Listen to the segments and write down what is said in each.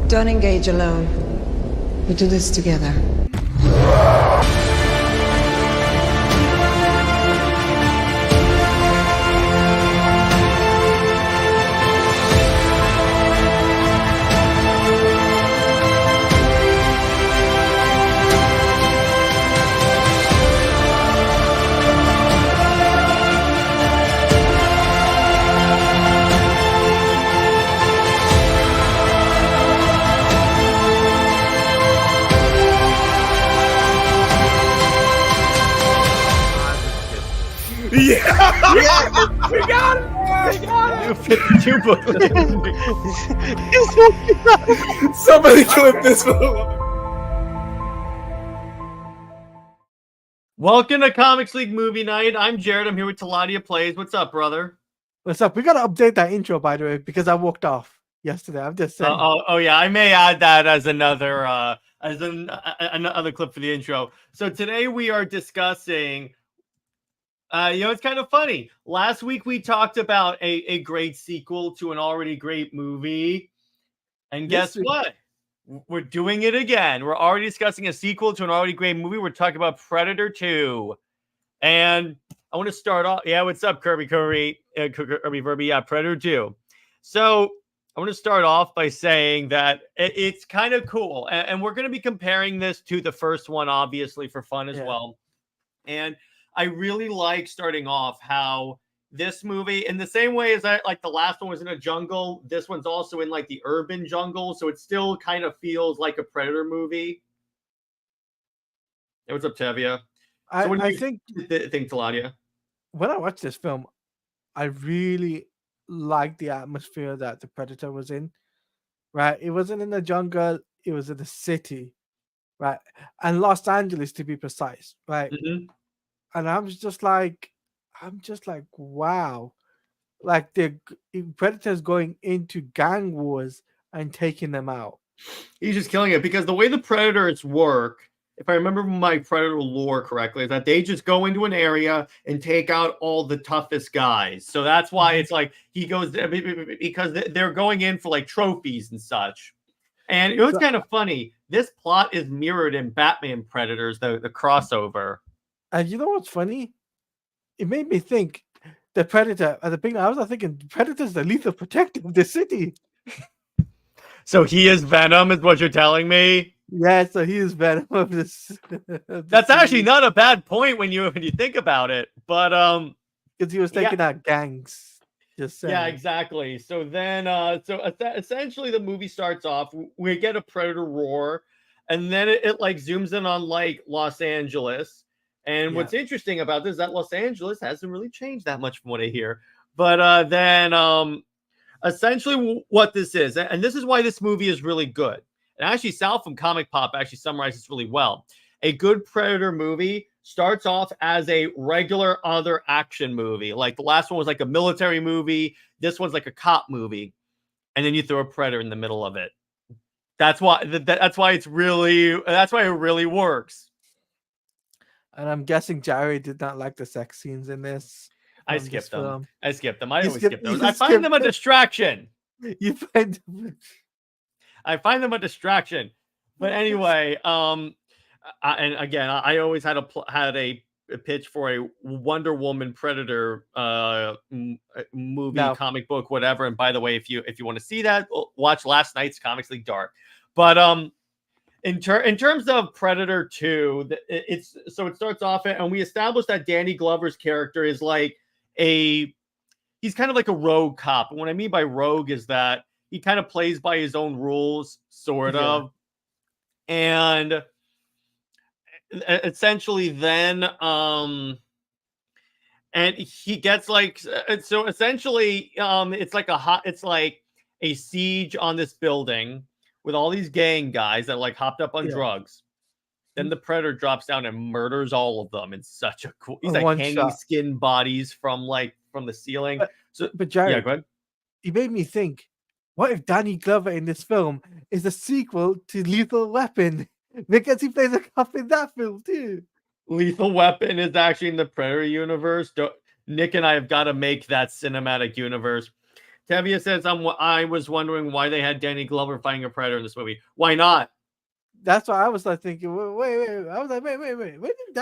Don't engage alone. We do this together. Yeah, We got it! We got new it! 52 book. Somebody clip this film. Welcome to Comics League Movie Night. I'm Jared. I'm here with Taladia Plays. What's up, brother? What's up? We gotta update that intro, by the way, because I walked off yesterday. I'm just saying. Oh yeah, I may add that as another another clip for the intro. So today we are discussing. It's kind of funny. Last week we talked about a great sequel to an already great movie, and guess what? We're doing it again. We're already discussing a sequel to an already great movie. We're talking about Predator 2. And I want to start off. Yeah, what's up, Kirby Verby? Yeah, Predator 2. So I want to start off by saying that it's kind of cool. And we're going to be comparing this to the first one, obviously, for fun as well. And I really like starting off how this movie, in the same way as like the last one was in a jungle, this one's also in like the urban jungle. So it still kind of feels like a Predator movie. Hey, what's up, Tevia? I think Taladia? When I watched this film, I really liked the atmosphere that the Predator was in. Right? It wasn't in the jungle, it was in the city, right? And Los Angeles to be precise, right? Mm-hmm. And I'm just like, wow. Like the Predator's going into gang wars and taking them out. He's just killing it because the way the Predators work, if I remember my Predator lore correctly, is that they just go into an area and take out all the toughest guys. So that's why it's like he goes there because they're going in for like trophies and such. And it was kind of funny. This plot is mirrored in Batman Predators, the crossover. And you know what's funny? It made me think the Predator at the beginning. I was thinking Predator's the lethal protector of the city. So he is Venom, is what you're telling me? Yeah, so he is Venom of this. That's actually not a bad point when you think about it. But because he was taking out gangs. Just saying. Yeah, exactly. So then essentially the movie starts off. We get a Predator roar, and then it like zooms in on like Los Angeles. And what's interesting about this is that Los Angeles hasn't really changed that much from what I hear. But then essentially what this is, and this is why this movie is really good. And actually, Sal from Comic Pop actually summarizes this really well. A good Predator movie starts off as a regular other action movie. Like the last one was like a military movie. This one's like a cop movie. And then you throw a Predator in the middle of it. That's why it really works. And I'm guessing Jared did not like the sex scenes in this. I skipped them. I always skip those. I find them a distraction. You find them. I find them a distraction. But anyway, and again, I always had a pitch for a Wonder Woman Predator movie, comic book, whatever. And by the way, if you want to see that, watch last night's Comics League Dark. But in terms of Predator 2, it starts off and we established that Danny Glover's character is like he's kind of like a rogue cop. And what I mean by rogue is that he kind of plays by his own rules, sort of. And essentially then and he gets like, so essentially it's like a siege on this building with all these gang guys that like hopped up on drugs. Then the Predator drops down and murders all of them in such a cool. He's like hanging skin bodies from the ceiling. But Jared, yeah, go ahead. He made me think, what if Danny Glover in this film is a sequel to Lethal Weapon? Because he plays a cop in that film too. Lethal Weapon is actually in the Predator universe. Nick and I have got to make that cinematic universe. Tevia says, I was wondering why they had Danny Glover fighting a predator in this movie. Why not? That's why I was like thinking, wait. I was like, wait.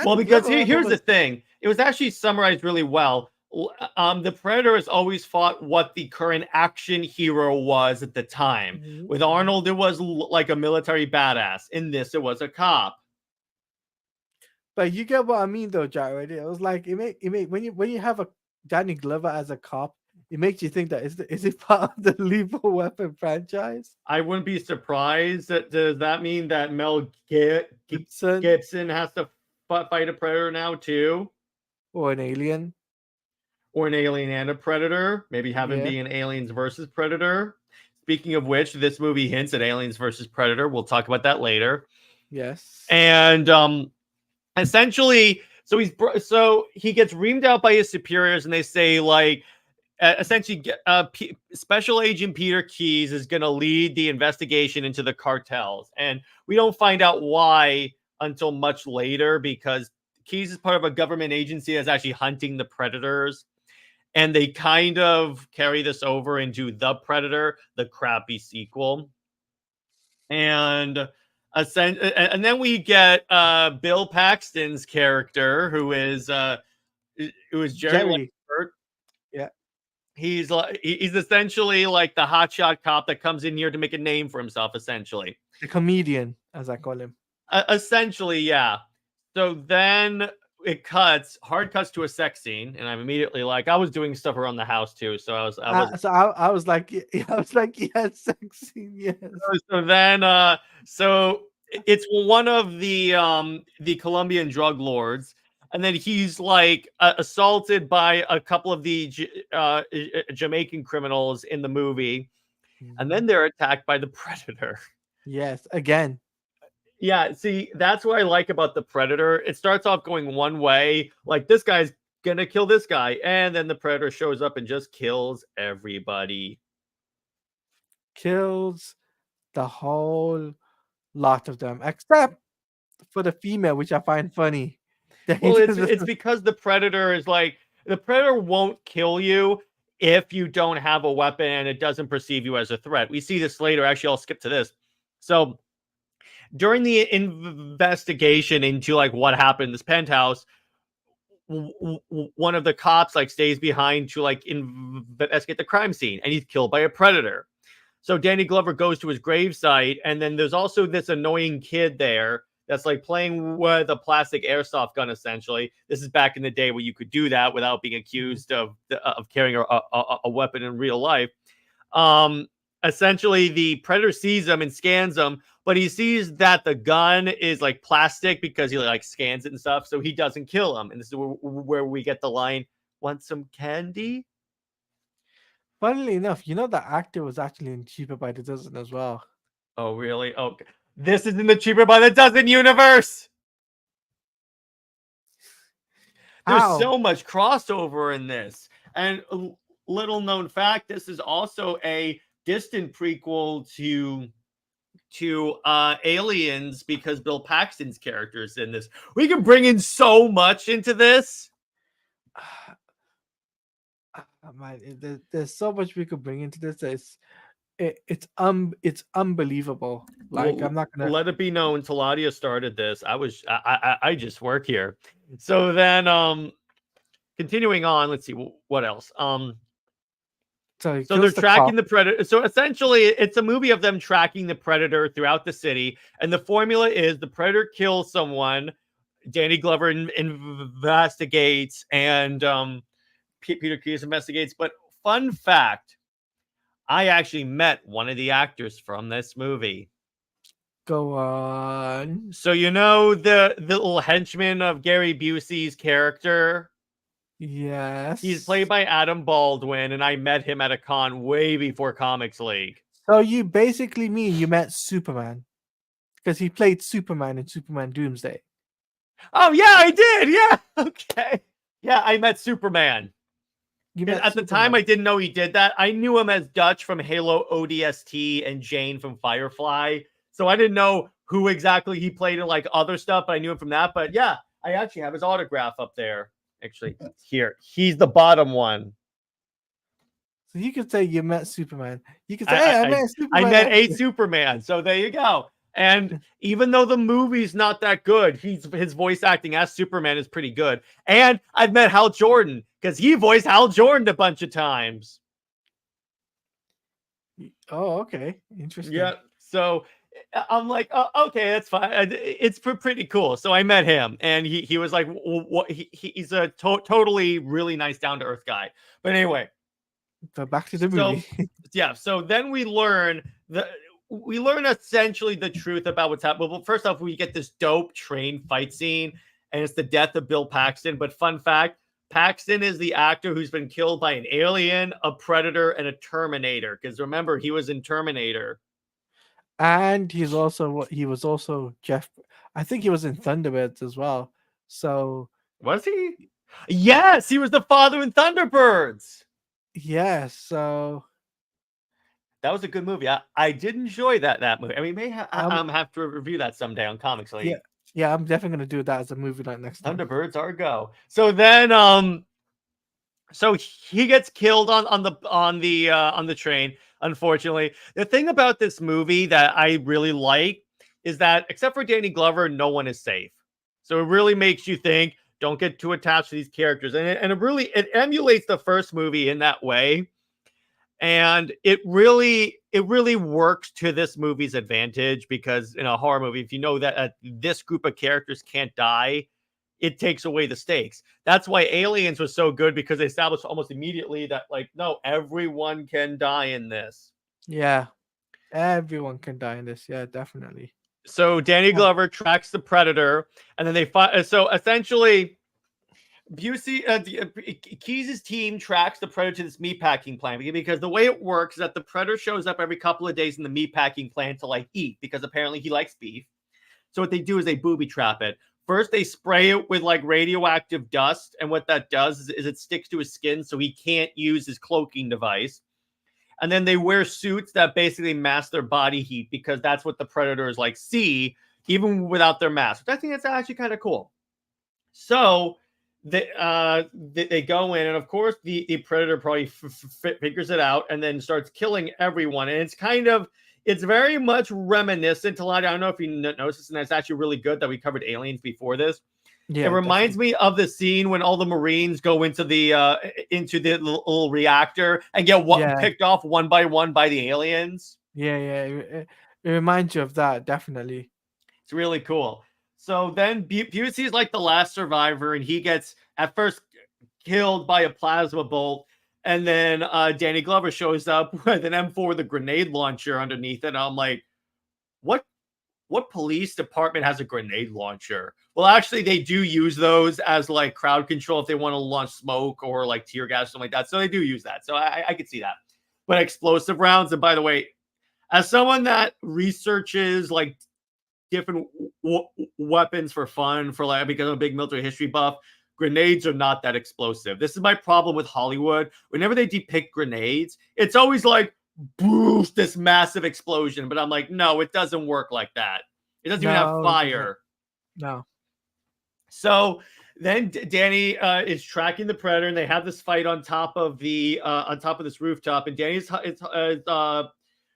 Well, because here's the thing. It was actually summarized really well. The Predator has always fought what the current action hero was at the time. With Arnold, it was like a military badass. In this, it was a cop. But you get what I mean, though, Jared. It was like it make when you have a Danny Glover as a cop, it makes you think that is it part of the Lethal Weapon franchise? I wouldn't be surprised. Does that mean that Mel Gibson has to fight a predator now too, or an alien, or an alien and a predator? Maybe have him be an aliens versus predator. Speaking of which, this movie hints at aliens versus predator. We'll talk about that later. Yes, and essentially, so he gets reamed out by his superiors, and they say like. Essentially, Special Agent Peter Keyes is going to lead the investigation into the cartels. And we don't find out why until much later, because Keyes is part of a government agency that's actually hunting the predators. And they kind of carry this over into The Predator, the crappy sequel. And then we get Bill Paxton's character, who is Jerry. Yeah. He's essentially like the hotshot cop that comes in here to make a name for himself, essentially. The comedian, as I call him. Essentially, yeah. So then hard cuts to a sex scene, and I'm immediately like, I was doing stuff around the house too, so I was like, yes, sex scene, yes. So then, so it's one of the Colombian drug lords. And then he's like assaulted by a couple of the Jamaican criminals in the movie. And then they're attacked by the Predator. Yes, again. Yeah, see, that's what I like about the Predator. It starts off going one way, like this guy's going to kill this guy. And then the Predator shows up and just kills everybody. Kills the whole lot of them, except for the female, which I find funny. Well, it's because the Predator is like, the Predator won't kill you if you don't have a weapon and it doesn't perceive you as a threat. We see this later. Actually, I'll skip to this. So during the investigation into like what happened in this penthouse, one of the cops like stays behind to like investigate the crime scene, and he's killed by a Predator. So Danny Glover goes to his gravesite, and then there's also this annoying kid there that's like playing with a plastic airsoft gun, essentially. This is back in the day where you could do that without being accused of carrying a weapon in real life. Essentially, the Predator sees him and scans him, but he sees that the gun is like plastic because he like scans it and stuff, so he doesn't kill him. And this is where we get the line, "Want some candy?" Funnily enough, the actor was actually in Cheaper by the Dozen as well. Oh, really? Okay. This is in the Cheaper by the Dozen universe. There's so much crossover in this. And a little known fact, this is also a distant prequel to Aliens, because Bill Paxton's character is in this. We can bring in so much into this. Man, there's so much we could bring into this. It's unbelievable. Like, I'm not gonna let it be known, Taladia started this. I just work here. So then continuing on, let's see what else. So they're tracking the Predator. So essentially, it's a movie of them tracking the Predator throughout the city, and the formula is the Predator kills someone, Danny Glover investigates, and Peter Keyes investigates. But fun fact, I actually met one of the actors from this movie. Go on. So the little henchman of Gary Busey's character? Yes. He's played by Adam Baldwin, and I met him at a con way before Comics League. So you basically mean you met Superman? Because he played Superman in Superman Doomsday. Oh, yeah, I did. Yeah. Okay. Yeah, I met Superman. At the time, I didn't know he did that. I knew him as Dutch from Halo ODST and Jane from Firefly. So I didn't know who exactly he played in like other stuff, but I knew him from that. But yeah, I actually have his autograph up there. Actually, here. He's the bottom one. So you could say you met Superman. You could say, "Hey, I met Superman." I met a Superman. So there you go. And even though the movie's not that good, his voice acting as Superman is pretty good. And I've met Hal Jordan because he voiced Hal Jordan a bunch of times. Oh, okay, interesting. Yeah. So I'm like, oh, okay, that's fine. It's pretty cool. So I met him, and he was like, what? He's a totally really nice, down to earth guy. But anyway, So back to the movie. Yeah. So then we learn essentially the truth about what's happening. Well, first off, we get this dope train fight scene, and it's the death of Bill Paxton. But fun fact, Paxton is the actor who's been killed by an alien, a predator, and a Terminator. Because remember, he was in Terminator. And he was also Jeff. I think he was in Thunderbirds as well. So was he? Yes, he was the father in Thunderbirds. Yes, so that was a good movie. I did enjoy that movie. I mean, have to review that someday on Comics League. Yeah, I'm definitely gonna do that as a movie night next time. Thunderbirds are go. So then, so he gets killed on the train. Unfortunately, the thing about this movie that I really like is that except for Danny Glover, no one is safe. So it really makes you think. Don't get too attached to these characters, and it emulates the first movie in that way. And it really works to this movie's advantage because in a horror movie, if you know that this group of characters can't die, it takes away the stakes. That's why Aliens was so good because they established almost immediately that like, no, everyone can die in this. Yeah, everyone can die in this. Yeah, definitely. So Danny Glover tracks the predator, and then they fight. So essentially, Busey, Keyes' team tracks the predator to this meatpacking plant because the way it works is that the predator shows up every couple of days in the meatpacking plant to like eat because apparently he likes beef. So what they do is they booby trap it. First, they spray it with like radioactive dust, and what that does is it sticks to his skin, so he can't use his cloaking device. And then they wear suits that basically mask their body heat because that's what the predators like see, even without their mask. Which I think that's actually kind of cool. So they go in, and of course the predator probably figures it out and then starts killing everyone. And it's very much reminiscent to a lot. I don't know if you noticed this, and it's actually really good that we covered Aliens before this. Yeah, it reminds me of the scene when all the Marines go into the little reactor and get picked off one by one by the aliens. Yeah, it reminds you of that, definitely. It's really cool. So then Busey is like the last survivor, and he gets at first killed by a plasma bolt, and then Danny Glover shows up with an M4 with a grenade launcher underneath it. And I'm like, what police department has a grenade launcher? Well, actually, they do use those as like crowd control if they want to launch smoke or like tear gas, something like that. So they do use that. So I could see that. But explosive rounds, and by the way, as someone that researches like different weapons for fun, for like because I'm a big military history buff, grenades are not that explosive. This is my problem with Hollywood. Whenever they depict grenades, it's always like boost this massive explosion, but I'm like, no, it doesn't work like that. It doesn't even have fire. No. So then Danny is tracking the predator, and they have this fight on top of this rooftop, and Danny's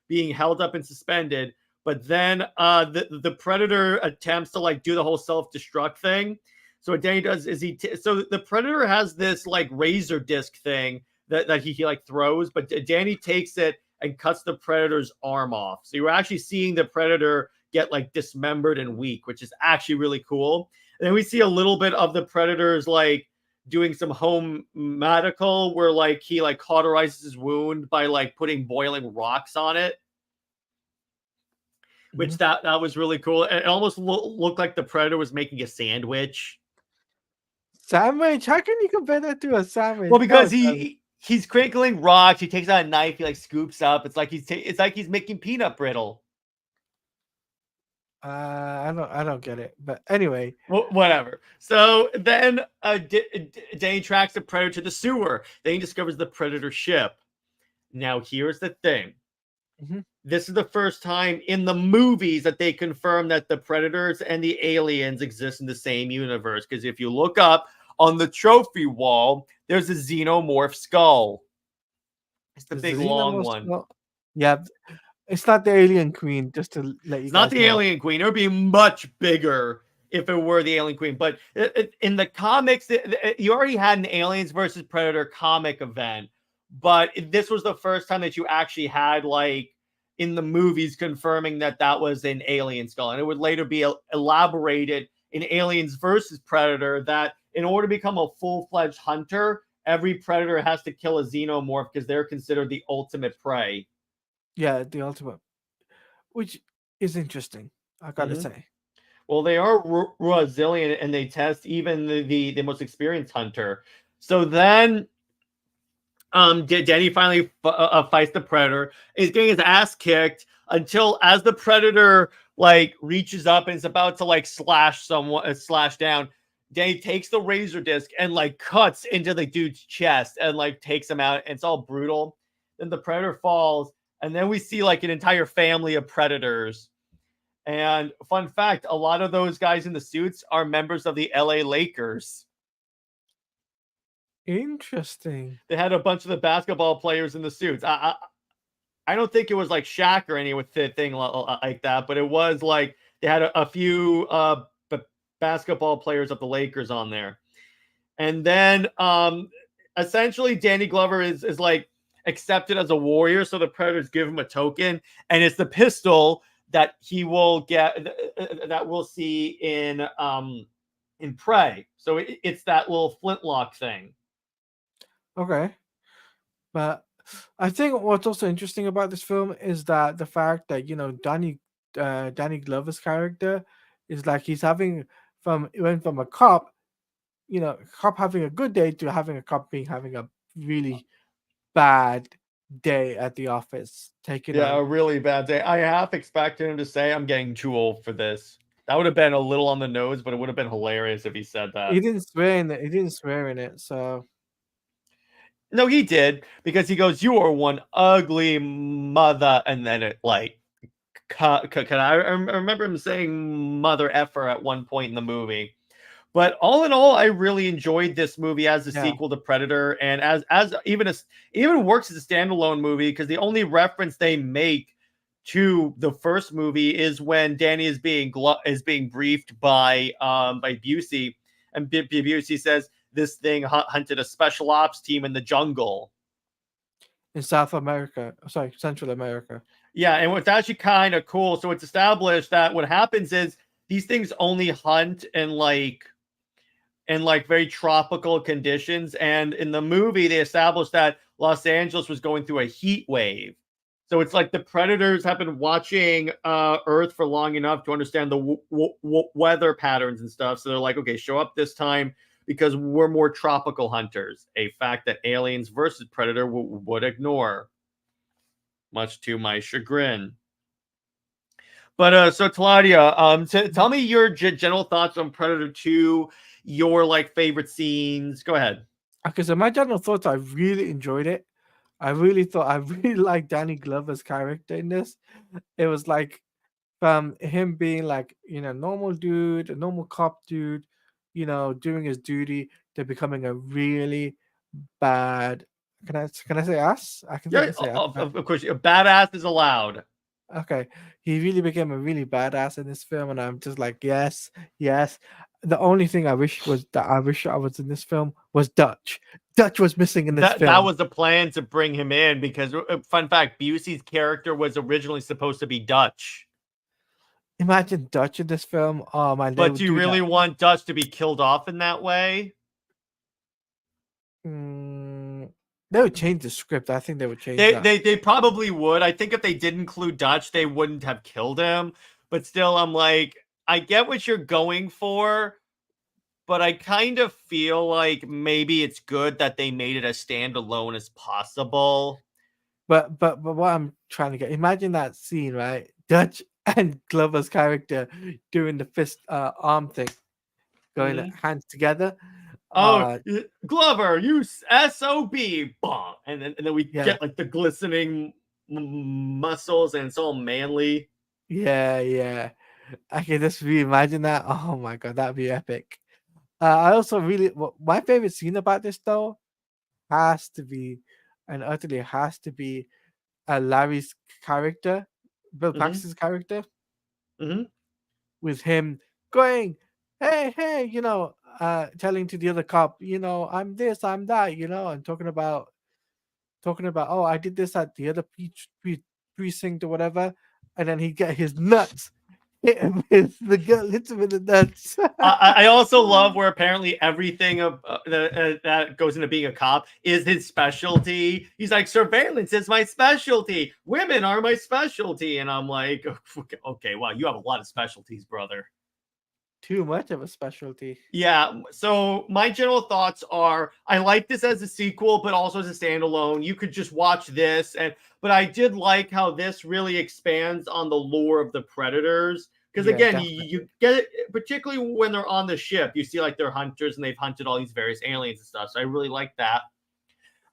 being held up and suspended. But then the predator attempts to like do the whole self-destruct thing. So what Danny does is so the predator has this like razor disc thing that he like throws, but Danny takes it and cuts the predator's arm off. So you're actually seeing the predator get like dismembered and weak, which is actually really cool. And then we see a little bit of the predators like doing some home medical where like he like cauterizes his wound by like putting boiling rocks on it. Which that was really cool. It almost looked like the predator was making a sandwich. Sandwich? How can you compare that to a sandwich? Well, because he's crinkling rocks. He takes out a knife. He like scoops up. It's like he's making peanut brittle. I don't get it. But anyway, well, whatever. So then Danny tracks the predator to the sewer. Then he discovers the predator ship. Now here's the thing. This is the first time in the movies that they confirm that the predators and the aliens exist in the same universe. Because if you look up on the trophy wall, there's a xenomorph skull. It's the Is big the long xenomorph one. still? Yeah, it's not the alien queen. Just to let you It's not guys the know. Alien Queen. It would be much bigger if it were the Alien Queen. But in the comics, you already had an Aliens versus Predator comic event, but this was the first time that you actually had like in the movies confirming that that was an alien skull, and it would later be elaborated in Aliens versus Predator that in order to become a full-fledged hunter, every predator has to kill a xenomorph because they're considered the ultimate prey. Yeah, the ultimate, which is interesting. I gotta Mm-hmm. say. Well, they are resilient and they test even the most experienced hunter. So then Danny finally fights the predator. He's getting his ass kicked until as the predator like reaches up and is about to like slash someone slash down. Danny takes the razor disc and like cuts into the dude's chest and like takes him out. And it's all brutal. Then the predator falls, and then we see like an entire family of predators. And fun fact, a lot of those guys in the suits are members of the LA Lakers. Interesting. They had a bunch of the basketball players in the suits. I don't think it was like Shaq or any with the thing like that, but it was like they had a few basketball players of the Lakers on there. And then essentially Danny Glover is like accepted as a warrior, so the Predators give him a token, and it's the pistol that he will get that we'll see in Prey. So it's that little flintlock thing. Okay, but I think what's also interesting about this film is that the fact that Danny Glover's character is like he's having he went from a cop, cop having a good day to having a cop having a really bad day at the office, taking Yeah, a a really bad day. I half expected him to say, "I'm getting too old for this." That would have been a little on the nose, but it would have been hilarious if he said that. he didn't swear in it. He didn't swear in it, so No, he did because he goes, "You are one ugly mother," and then it like, I remember him saying "mother effer" at one point in the movie. But all in all, I really enjoyed this movie as a yeah. sequel to Predator, and as even works as a standalone movie because the only reference they make to the first movie is when Danny is being briefed by Busey, and Busey says this thing hunted a special ops team in the jungle. In South America, sorry, Central America. Yeah, and what's actually kind of cool, so it's established that what happens is these things only hunt in like very tropical conditions. And in the movie, they established that Los Angeles was going through a heat wave. So it's like the predators have been watching Earth for long enough to understand the weather patterns and stuff. So they're like, okay, show up this time because we're more tropical hunters. A fact that Aliens versus Predator would ignore, much to my chagrin. But so Claudia, tell me your general thoughts on Predator 2, your like favorite scenes. Go ahead. Okay, so my general thoughts, I really enjoyed it. I really liked Danny Glover's character in this. It was like from him being like, normal dude, a normal cop dude, doing his duty to becoming a really bad. Can I say ass? I can Yeah, say ass. of course, a badass is allowed. Okay, he really became a really badass in this film, and I'm just like, yes, yes. The only thing I wish I was in this film was Dutch. Dutch was missing in this That film. was the plan to bring him in because fun fact, Busey's character was originally supposed to be Dutch. Imagine Dutch in this film. Oh man, they But would do you do really that. want Dutch to be killed off in that way? They would change the script. I think they would change that. They probably would. I think if they did include Dutch, they wouldn't have killed him. But still, I'm like, I get what you're going for, but I kind of feel like maybe it's good that they made it as standalone as possible. But what I'm trying to get, imagine that scene, right? Dutch and Glover's character doing the fist arm thing, going hands together. Oh, Glover, you SOB, bah! And then we Yeah. get like the glistening muscles, and it's all manly. Yeah. I can just reimagine that. Oh my god, that'd be epic. I also my favorite scene about this though has to be and utterly has to be Larry's character, Bill Mm-hmm. Paxton's character, Mm-hmm. with him going, "Hey, hey," telling to the other cop, "I'm this, I'm that," and talking about, "Oh, I did this at the other precinct or whatever," and then he get his nuts hit him with the girl hits him with the nuts. I also love where apparently everything that goes into being a cop is his specialty. He's like, surveillance is my specialty. Women are my specialty. And I'm like, okay, wow, you have a lot of specialties, brother. Too much of a specialty. Yeah, so my general thoughts are I like this as a sequel, but also as a standalone. You could just watch this, but I did like how this really expands on the lore of the Predators. Because Yeah, again, definitely. you get it, particularly when they're on the ship, you see like they're hunters and they've hunted all these various aliens and stuff. So I really like that.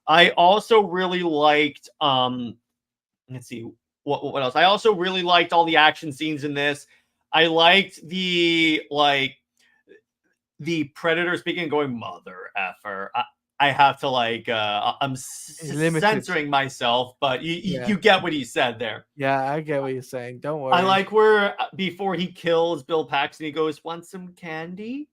I also really liked let's see what else. I also really liked all the action scenes in this. I liked the Predator speaking and going, mother effer. I have to I'm Limited. censoring myself, but you get what he said there. Yeah, I get what you're saying. Don't worry. I like where before he kills Bill Paxton, he goes, "Want some candy?"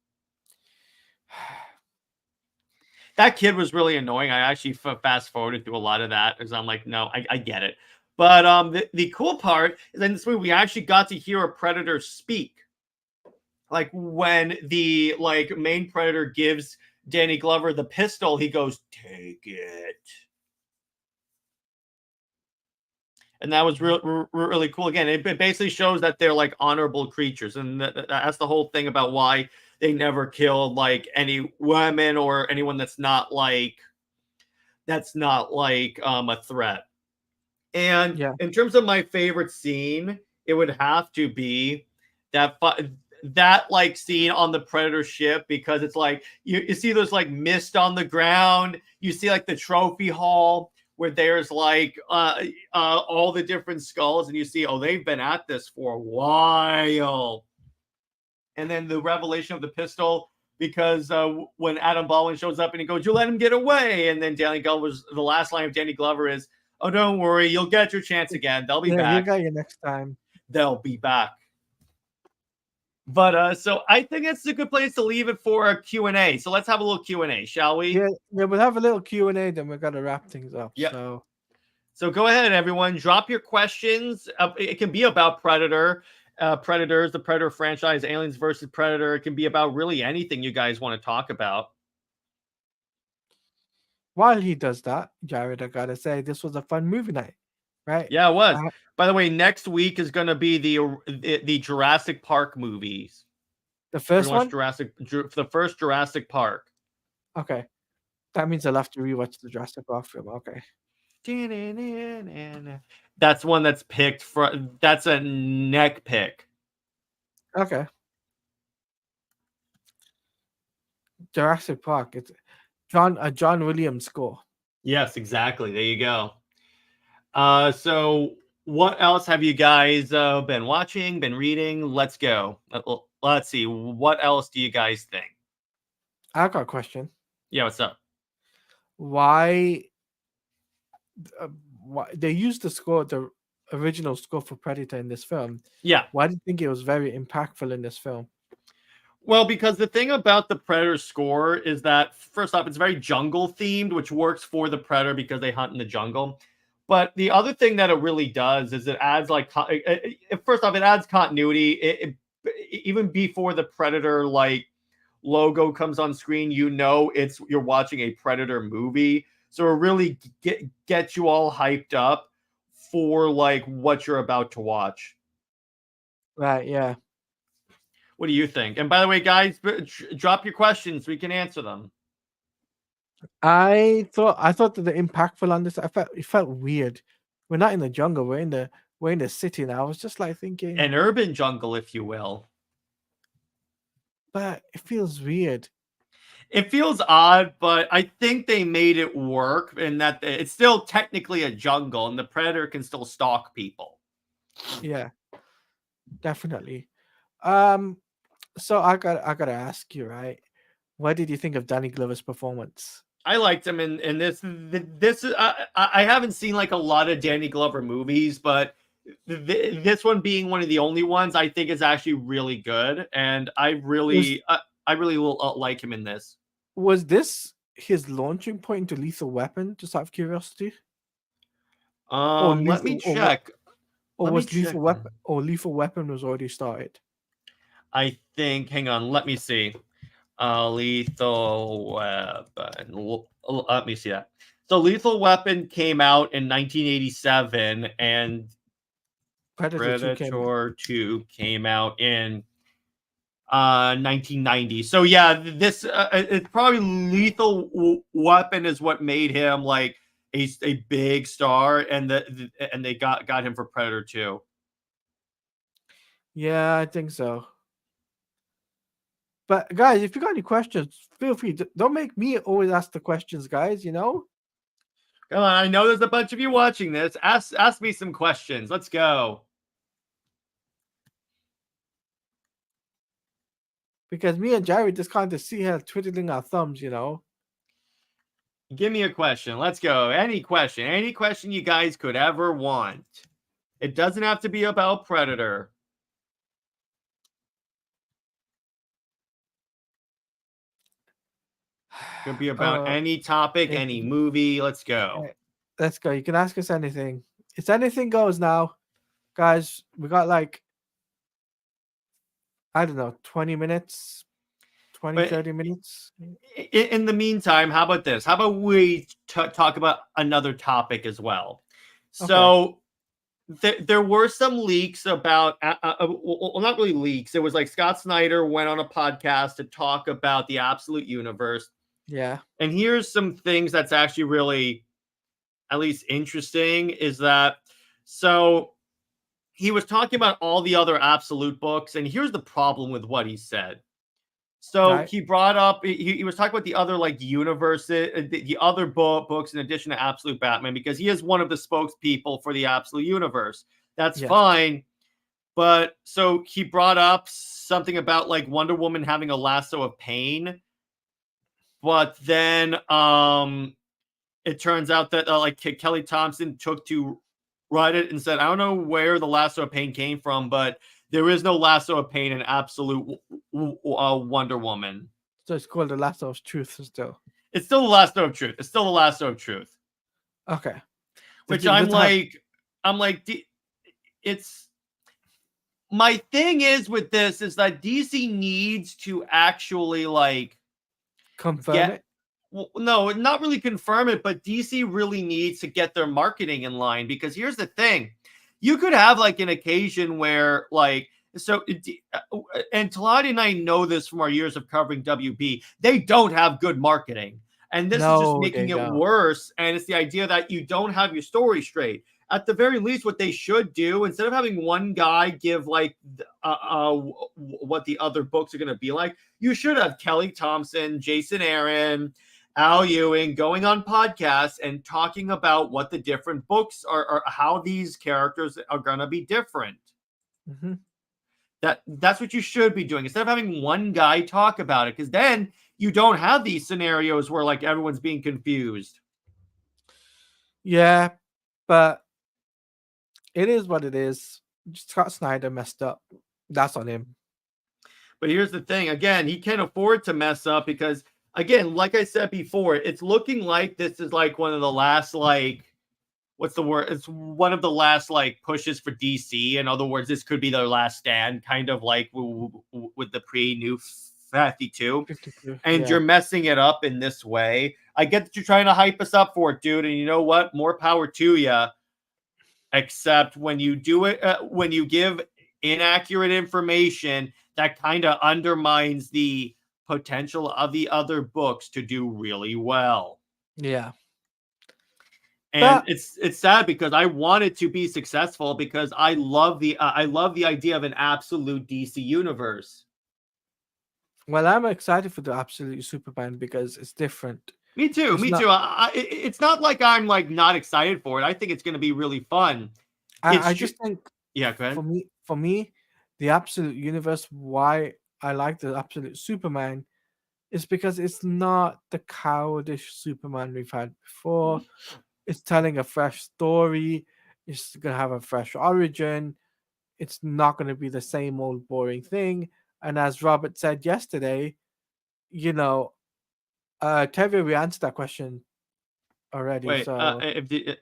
That kid was really annoying. I actually fast forwarded through a lot of that because I'm like, no, I get it. But the cool part is in this movie we actually got to hear a Predator speak. Like when the main Predator gives Danny Glover the pistol, he goes, "Take it." And that was really cool. Again, it basically shows that they're like honorable creatures, and that's the whole thing about why they never killed like any women or anyone that's not like a threat. And in terms of my favorite scene, it would have to be that scene on the Predator ship, because it's like you see those like mist on the ground, you see like the trophy hall where there's like all the different skulls, and you see, oh, they've been at this for a while. And then the revelation of the pistol, because when Adam Baldwin shows up and he goes, "You let him get away," and then Danny Glover's the last line of Danny Glover is, "Oh, don't worry, you'll get your chance again. They'll be back. You'll get you next time. They'll be back." But so I think it's a good place to leave it for a Q&A. So let's have a little Q&A, shall we? Yeah, we'll have a little Q&A, then we're gonna wrap things up. Yep. So go ahead, everyone. Drop your questions. It can be about Predators, the Predator franchise, Aliens versus Predator. It can be about really anything you guys want to talk about. While he does that, Jared, I gotta say, this was a fun movie night, right? Yeah, it was. By the way, next week is going to be the Jurassic Park movies. The first one? The first Jurassic Park. Okay. That means I'll have to rewatch the Jurassic Park film. Okay. That's one that's picked that's a neck pick. Okay. Jurassic Park. It's John Williams score. Yes, exactly. There you go. So what else have you guys been watching, been reading? Let's go. Let's see. What else do you guys think? I got a question. Yeah, what's up? Why they used the original score for Predator in this film? Yeah. Why do you think it was very impactful in this film? Well, because the thing about the Predator score is that, first off, it's very jungle themed, which works for the Predator because they hunt in the jungle. But the other thing that it really does is it adds first off, it adds continuity. Even before the Predator logo comes on screen, you're watching a Predator movie. So it really gets you all hyped up for what you're about to watch. Right, yeah. What do you think? And by the way, guys, drop your questions. We can answer them. I thought that the impactful on this, it felt weird. We're not in the jungle. We're in the city now. I was just like thinking an urban jungle, if you will. But it feels weird. It feels odd, but I think they made it work in that it's still technically a jungle, and the Predator can still stalk people. Yeah, definitely. So I gotta ask you, right? What did you think of Danny Glover's performance? I liked him in this. I haven't seen like a lot of Danny Glover movies, but this one being one of the only ones I think is actually really good, and I really like him in this. Was this his launching point into Lethal Weapon? Just out of curiosity, Let me check. or Let me was check. Lethal Weapon was already started? I think. Hang on. Let me see. Lethal Weapon. Let me see that. So Lethal Weapon came out in 1987, and Predator 2 came out in 1990. So yeah, this it's probably Lethal Weapon is what made him like a big star, and they got him for Predator 2. Yeah, I think so. But guys, if you got any questions, feel free. Don't make me always ask the questions, guys. Come on, I know there's a bunch of you watching this. Ask me some questions. Let's go. Because me and Jerry just kind of see her twiddling our thumbs, Give me a question. Let's go. Any question you guys could ever want. It doesn't have to be about Predator. Could be about any topic, any movie. Let's go. Let's go. You can ask us anything. It's anything goes now. Guys, we got like, I don't know, 20 minutes, 30 minutes. In the meantime, how about this? How about we talk about another topic as well? So there were some leaks about, well, not really leaks. It was like Scott Snyder went on a podcast to talk about the Absolute Universe. Yeah. And here's some things that's actually really, at least interesting, is that, so he was talking about all the other Absolute books, and here's the problem with what he said. So he brought up, he was talking about the other like universe, the other books in addition to Absolute Batman, because he is one of the spokespeople for the Absolute Universe. That's fine. But so he brought up something about like Wonder Woman having a lasso of pain. But then it turns out that like Kelly Thompson took to write it and said, I don't know where the lasso of pain came from, but there is no lasso of pain in Absolute Wonder Woman. So it's called the lasso of truth still. It's still the lasso of truth. It's still the lasso of truth. Okay. Which I'm like, it's my thing is with this is that DC needs to actually like confirm it. Well, no, not really confirm it, but DC really needs to get their marketing in line, because here's the thing. You could have like an occasion where like, so, and Talati and I know this from our years of covering WB, they don't have good marketing. And this is just making it worse. And it's the idea that you don't have your story straight. At the very least, what they should do, instead of having one guy give like what the other books are going to be like, you should have Kelly Thompson, Jason Aaron, Al Ewing going on podcasts and talking about what the different books are, or how these characters are going to be different. Mm-hmm. That's what you should be doing, instead of having one guy talk about it, because then you don't have these scenarios where like everyone's being confused. Yeah, but it is what it is. Scott Snyder messed up. That's on him. But here's the thing. Again, he can't afford to mess up because, again, like I said before, it's looking like this is like one of the last, like, what's the word? It's one of the last, like, pushes for DC. In other words, this could be their last stand, kind of like with the pre-New 52. And you're messing it up in this way. I get that you're trying to hype us up for it, dude. And you know what? More power to you. Except when you do it, when you give inaccurate information, that kind of undermines the potential of the other books to do really well. Yeah. And it's sad because I want it to be successful, because I love the idea of an absolute DC universe. Well, I'm excited for the Absolute Superman because it's different. Me too. It's not like I'm like not excited for it. I think it's going to be really fun. I just think, yeah, go ahead. For me, the Absolute Universe, why I like the Absolute Superman is because it's not the childish Superman we've had before. It's telling a fresh story. It's gonna have a fresh origin. It's not gonna be the same old boring thing. And as Robert said yesterday, you know, Tevye, we answered that question already. Wait, So if the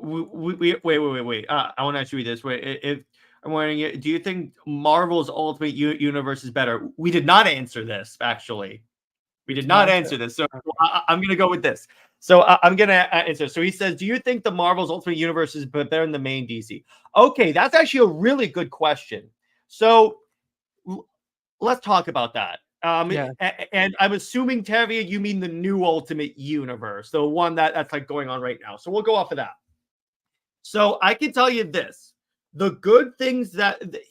wait. I want to ask you this. Wait, if I'm wondering, do you think Marvel's Ultimate Universe is better? We did not answer this, actually. We did not answer this. So I'm going to go with this. So I'm going to answer. So he says, do you think the Marvel's Ultimate Universe is better than the main DC? Okay, that's actually a really good question. So let's talk about that. yeah, And I'm assuming, Tevye, you mean the new Ultimate Universe, the one that's like going on right now. So we'll go off of that. So I can tell you this. The good things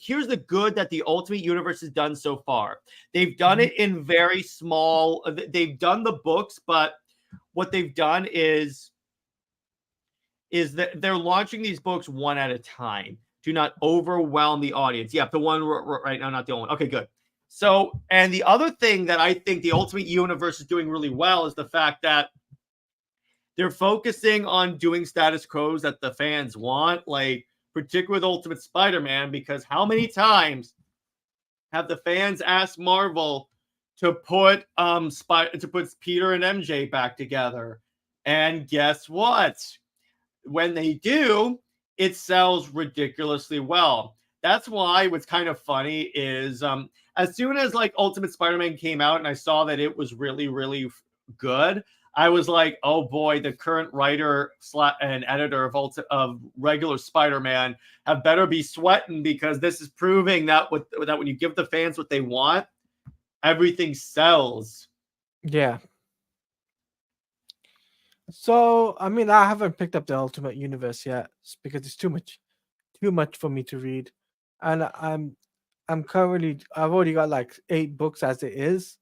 here's the good that the Ultimate Universe has done so far. They've done it in very small, they've done the books, but what they've done is that they're launching these books one at a time. Do not overwhelm the audience. Yeah, the one right now, not the only one. Okay, good. So, and the other thing that I think the Ultimate Universe is doing really well is the fact that they're focusing on doing status quos that the fans want, like particularly with Ultimate Spider-Man, because how many times have the fans asked Marvel to put Peter and MJ back together? And guess what? When they do, it sells ridiculously well. That's why what's kind of funny is as soon as like Ultimate Spider-Man came out and I saw that it was really, really good, I was like, oh boy, the current writer and editor of regular Spider-Man have better be sweating, because this is proving that when you give the fans what they want, everything sells. yeah. So I mean, I haven't picked up the Ultimate Universe yet because it's too much for me to read, and I've already got like 8 books as it is,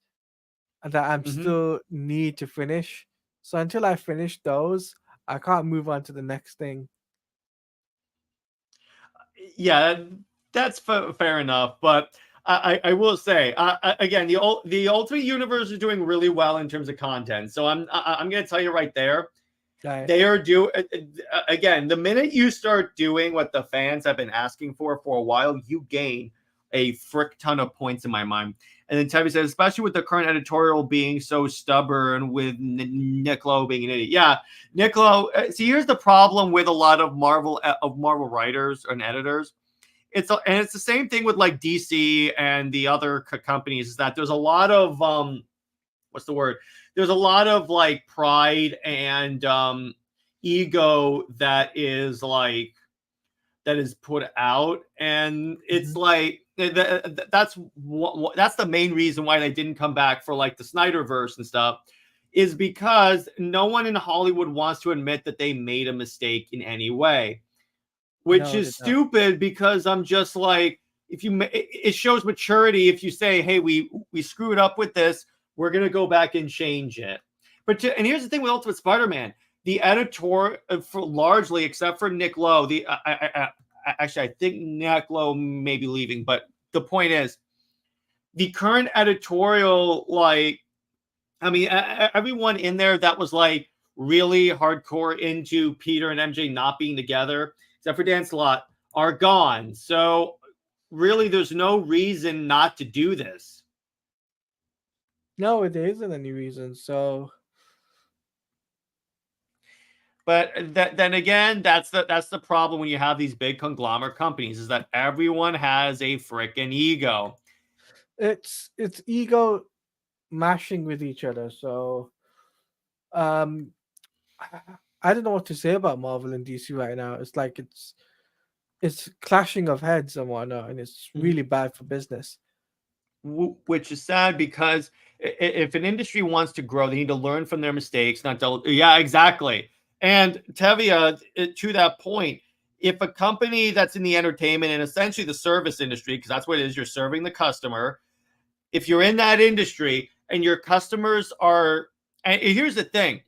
and that I'm still need to finish. So until I finish those, I can't move on to the next thing. Yeah, that's fair enough. But I will say again, the Ultimate Universe is doing really well in terms of content. So I'm going to tell you right there, they are again, the minute you start doing what the fans have been asking for a while, you gain a frick ton of points in my mind. And then Tevye says, especially with the current editorial being so stubborn, with Nick Lowe being an idiot. Yeah, Nick Lowe. See, here's the problem with a lot of Marvel writers and editors. It's the same thing with like DC and the other companies. Is that there's a lot of what's the word? There's a lot of like pride and ego that is put out, and it's like that's the main reason why they didn't come back for like the Snyderverse and stuff, is because no one in Hollywood wants to admit that they made a mistake in any way, which is stupid, because I'm just like, it shows maturity if you say, hey, we screwed up with this, we're gonna go back and change it. And here's the thing with Ultimate Spider-Man, the editor, for largely, except for Nick Lowe, actually, I think Nick Lowe may be leaving, but the point is, the current editorial, like, I mean, everyone in there that was like really hardcore into Peter and MJ not being together, except for Dan Slott, are gone. So really, there's no reason not to do this. No, there isn't any reason. So. But then again, that's the problem when you have these big conglomerate companies, is that everyone has a freaking ego. It's ego mashing with each other. So, I don't know what to say about Marvel and DC right now. It's like it's clashing of heads and whatnot, and it's really bad for business. Which is sad, because if an industry wants to grow, they need to learn from their mistakes. Yeah, exactly. And Tevye, to that point, if a company that's in the entertainment and essentially the service industry, because that's what it is, you're serving the customer. If you're in that industry and your customers are, and here's the thing,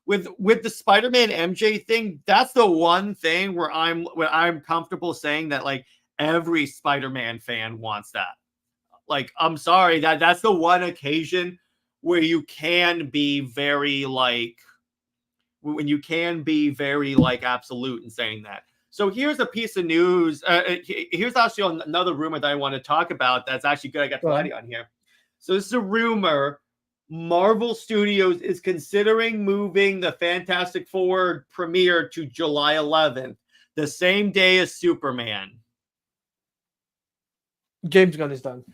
with the Spider-Man MJ thing, that's the one thing where I'm comfortable saying that like every Spider-Man fan wants that. Like, I'm sorry, that's the one occasion where you can be very like absolute in saying that. So here's a piece of news. Here's actually another rumor that I want to talk about. That's actually good. I got Vladi on here. So this is a rumor. Marvel Studios is considering moving the Fantastic Four premiere to July 11th, the same day as Superman. James Gunn is done.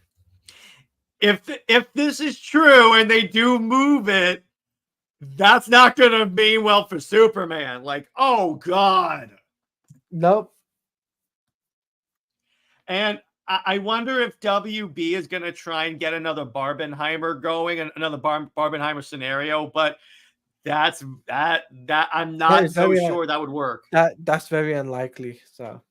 If this is true and they do move it, that's not going to mean well for Superman. Like, oh God. Nope. And I wonder if WB is going to try and get another Barbenheimer going, and another Barbenheimer scenario, but that I'm not so sure that would work. That's very unlikely. So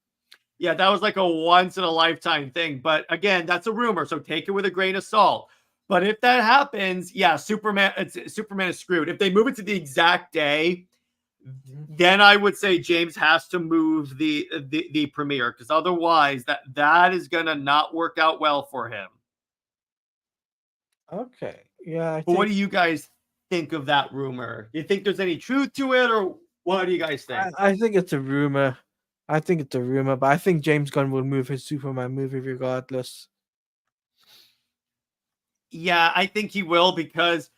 yeah, that was like a once in a lifetime thing. But again, that's a rumor, so take it with a grain of salt. But if that happens, yeah, Superman is screwed. If they move it to the exact day, then I would say James has to move the premiere, because otherwise that is gonna not work out well for him. Okay. Yeah. But what do you guys think of that rumor? Do you think there's any truth to it, or what do you guys think? I think it's a rumor. But I think James Gunn will move his Superman movie regardless. Yeah, I think he will, because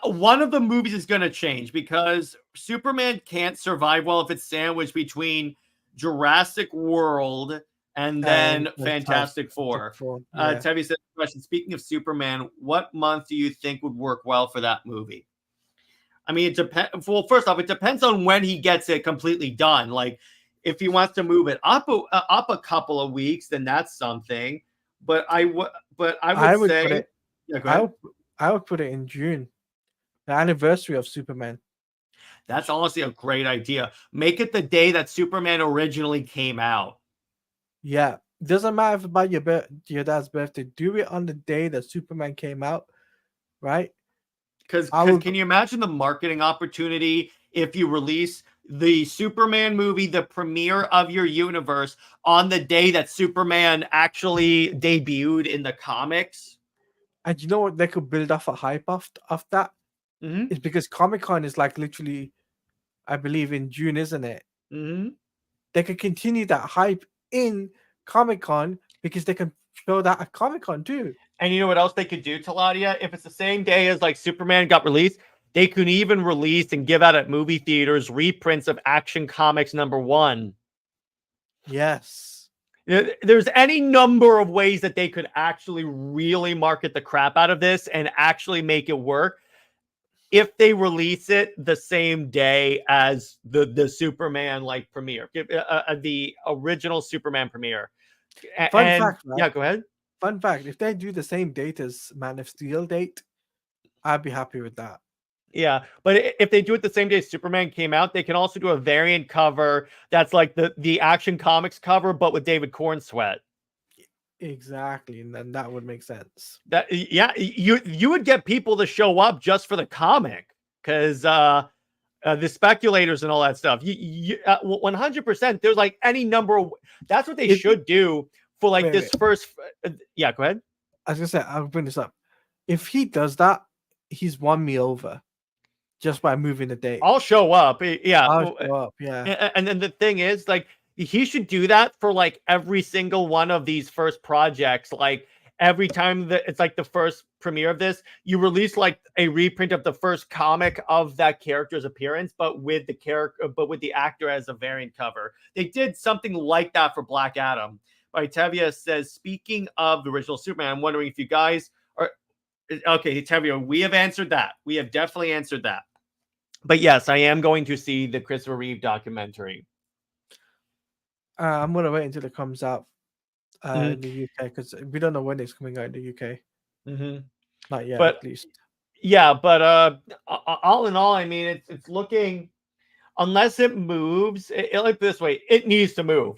one of the movies is going to change, because Superman can't survive well if it's sandwiched between Jurassic World and then Fantastic Four. Yeah. Tevi said, question, speaking of Superman, what month do you think would work well for that movie? I mean, it depends. Well, first off, it depends on when he gets it completely done. Like, if he wants to move it up a couple of weeks, then that's something. But I would say, I would put it in June, the anniversary of Superman. That's honestly a great idea. Make it the day that Superman originally came out. Yeah, doesn't matter if about your dad's birthday. Do it on the day that Superman came out, right? Because can you imagine the marketing opportunity if you release the Superman movie, the premiere of your universe, on the day that Superman actually debuted in the comics? And you know what they could build off a hype of that? Mm-hmm. It's because Comic-Con is like literally, I believe, in June, isn't it? Mm-hmm. They could continue that hype in Comic-Con because they can show that at Comic-Con too. And you know what else they could do, Taladia? If it's the same day as like Superman got released, they could even release and give out at movie theaters reprints of Action Comics #1. Yes. There's any number of ways that they could actually really market the crap out of this and actually make it work if they release it the same day as the Superman like premiere, the original Superman premiere. Fun fact, right? Yeah, go ahead. Fun fact, if they do the same date as Man of Steel date, I'd be happy with that. Yeah, but if they do it the same day Superman came out, they can also do a variant cover that's like the Action Comics cover, but with David Cornsweet. Exactly, and then that would make sense. You would get people to show up just for the comic, because the speculators and all that stuff. 100%. There's like any number of. That's what they should do for like first. Yeah, go ahead. I was gonna say, I'll bring this up. If he does that, he's won me over just by moving the date. I'll show up. Yeah, I'll show up. Yeah, and then the thing is, like, he should do that for like every single one of these first projects. Like, every time that it's like the first premiere of this, you release like a reprint of the first comic of that character's appearance, but with the actor as a variant cover. They did something like that for Black Adam. Right, Tevia says, speaking of the original Superman, I'm wondering if you guys are okay. Tevia, we have answered that. We have definitely answered that. But yes, I am going to see the Christopher Reeve documentary. I'm gonna wait until it comes out in the UK, because we don't know when it's coming out in the UK. Mm-hmm. Not yet, but, at least. Yeah, but all in all, I mean, it's looking, unless it moves, like this way, it needs to move.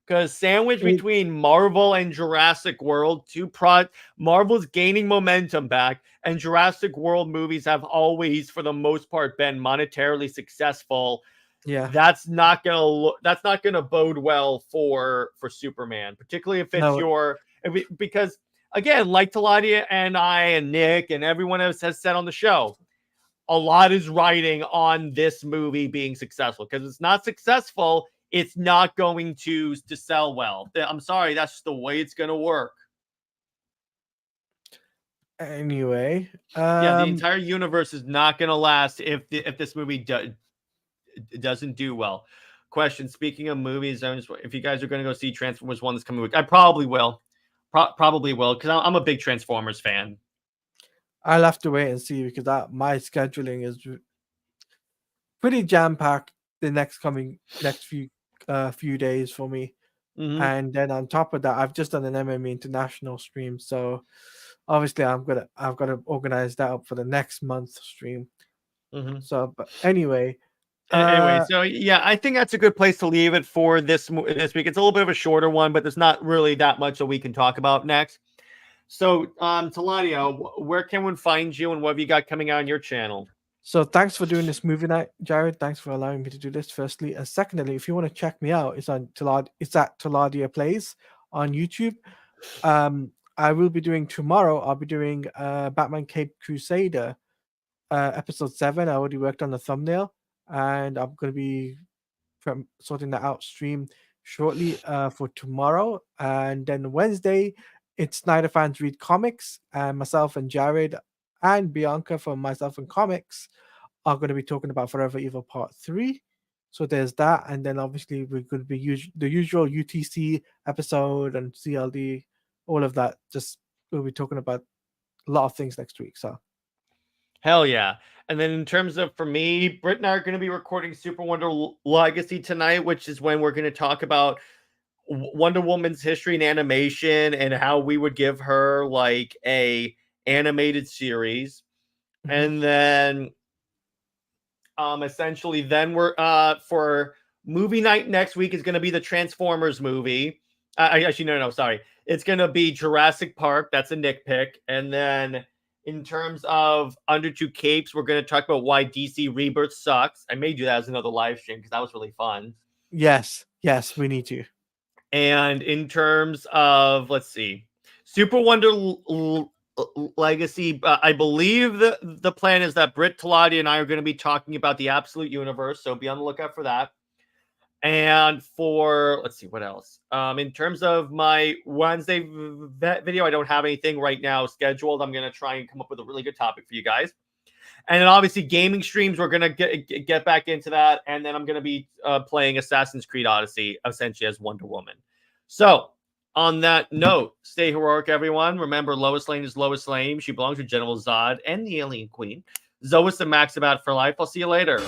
Because sandwiched between Marvel and Jurassic World, Marvel's gaining momentum back, and Jurassic World movies have always, for the most part, been monetarily successful. Yeah, that's not gonna bode well for Superman, particularly if it's because again, like Taladia and I and Nick and everyone else has said on the show, a lot is riding on this movie being successful, because it's not successful, it's not going to sell well. I'm sorry, that's just the way it's going to work. Anyway, Yeah, the entire universe is not going to last if this movie doesn't do well. Question: speaking of movies, if you guys are going to go see Transformers 1 this coming week, I probably will. Probably will, because I'm a big Transformers fan. I'll have to wait and see, because my scheduling is pretty jam packed the next few days for me. Mm-hmm. And then on top of that, I've just done an MMA International stream, so obviously I've got to organize that up for the next month stream. Mm-hmm. So, but anyway. So yeah, I think that's a good place to leave it for this week. It's a little bit of a shorter one, but there's not really that much that we can talk about next. So, Taladia, where can one find you, and what have you got coming out on your channel? So thanks for doing this movie night, Jared. Thanks for allowing me to do this, firstly. And secondly, if you want to check me out, it's at Taladia Plays on YouTube. I will be doing tomorrow, I'll be doing Batman Cape Crusader episode 7. I already worked on the thumbnail, and I'm going to be sorting that out stream shortly for tomorrow. And then Wednesday, it's Snyder Fans Read Comics, and myself and Jared and Bianca from Myself and Comics are going to be talking about Forever Evil Part 3. So there's that. And then obviously we're going to be the usual UTC episode and CLD, all of that. Just we'll be talking about a lot of things next week. So hell yeah. And then in terms of, for me, Britt and I are going to be recording Super Wonder Legacy tonight, which is when we're going to talk about Wonder Woman's history and animation, and how we would give her like a animated series. Mm-hmm. And then essentially then we're for movie night next week is going to be the Transformers movie. Actually, no, sorry. It's going to be Jurassic Park. That's a Nick pick. And then in terms of Under Two Capes, we're going to talk about why DC Rebirth sucks. I may do that as another live stream, because that was really fun. Yes, we need to. And in terms of, let's see, Super Wonder Legacy, I believe the plan is that Britt, Taladia, and I are going to be talking about the Absolute Universe, so be on the lookout for that. And for, let's see, what else? In terms of my Wednesday video, I don't have anything right now scheduled. I'm going to try and come up with a really good topic for you guys. And then obviously gaming streams, we're going to get back into that. And then I'm going to be playing Assassin's Creed Odyssey, essentially as Wonder Woman. So on that note, stay heroic, everyone. Remember, Lois Lane is Lois Lane. She belongs to General Zod and the Alien Queen. Zois and Maximat for life. I'll see you later.